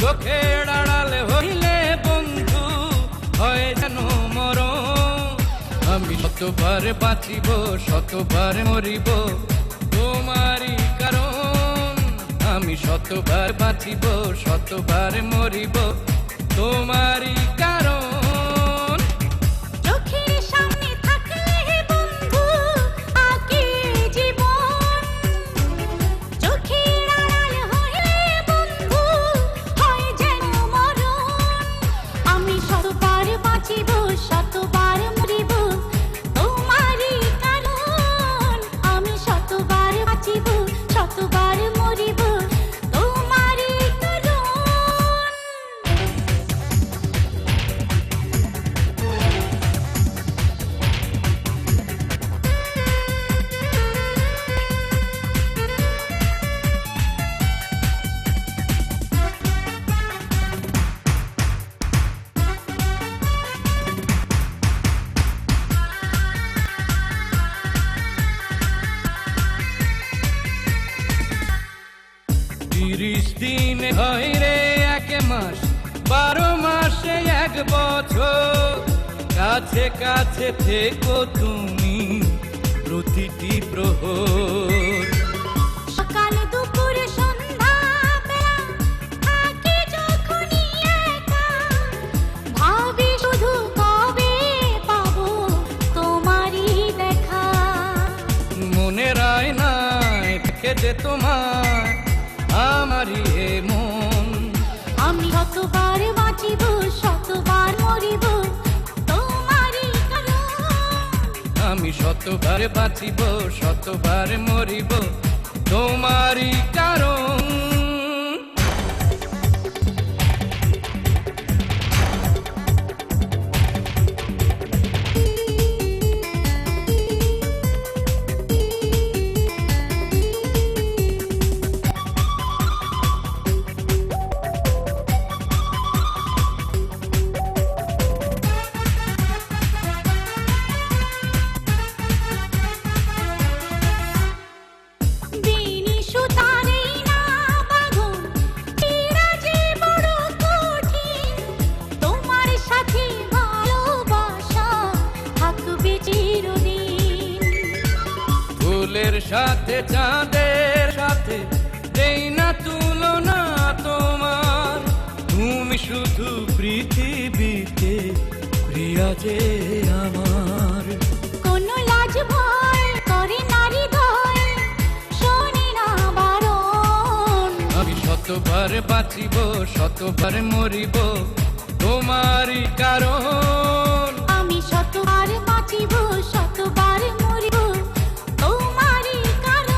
চোখের আড়ালে হইলে বন্ধু হয় যেন মরণ। আমি শতবার বাঁচিব শতবার মরিব তোমারই কারণ। আমি শতবার বাঁচিব শতবার মরিব তোমারই কারণ। তিরিশ দিন হয় রে এক মাস, 12 মাসে 1 বছর। কাছে কাছে থেকো তুমি প্রতিটি প্রহর। সকাল দুপুর সন্ধ্যা বেলা থাকি যখনই একা, ভাবি শুধু কবে পাবো তোমারই দেখা। মনে রায় না থেকে যে তোমার আমারই এ মন। আমি শতবার বাঁচিব শতবার মরিব তোমারই কারণ। আমি শতবার বাঁচিব শতবার মরিব তোমারই কারণ। ফুলের সাথে চাঁদের সাথে দেই না তুলনা তোমার। তুমি শুধু পৃথিবীতে প্রিয়া যে আমার। কোনো লাজ ভয় করে নারী দয় শোনে না বারণ। আমি শতবার বাঁচিব শতবার মরিব তোমারই কারণ। আমি শতবার বাঁচিব শতবার মরিব তোমারই কারণ।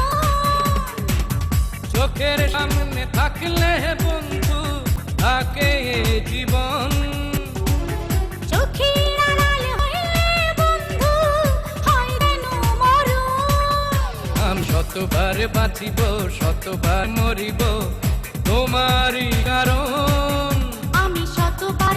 চোখের সামনে থাকলে বন্ধু থাকে জীবন। চোখের আড়াল হইলে বন্ধু হয় যেন মরণ। আমি শতবার বাঁচিব শতবার মরিব তোমারই কারণ। আমি শতবার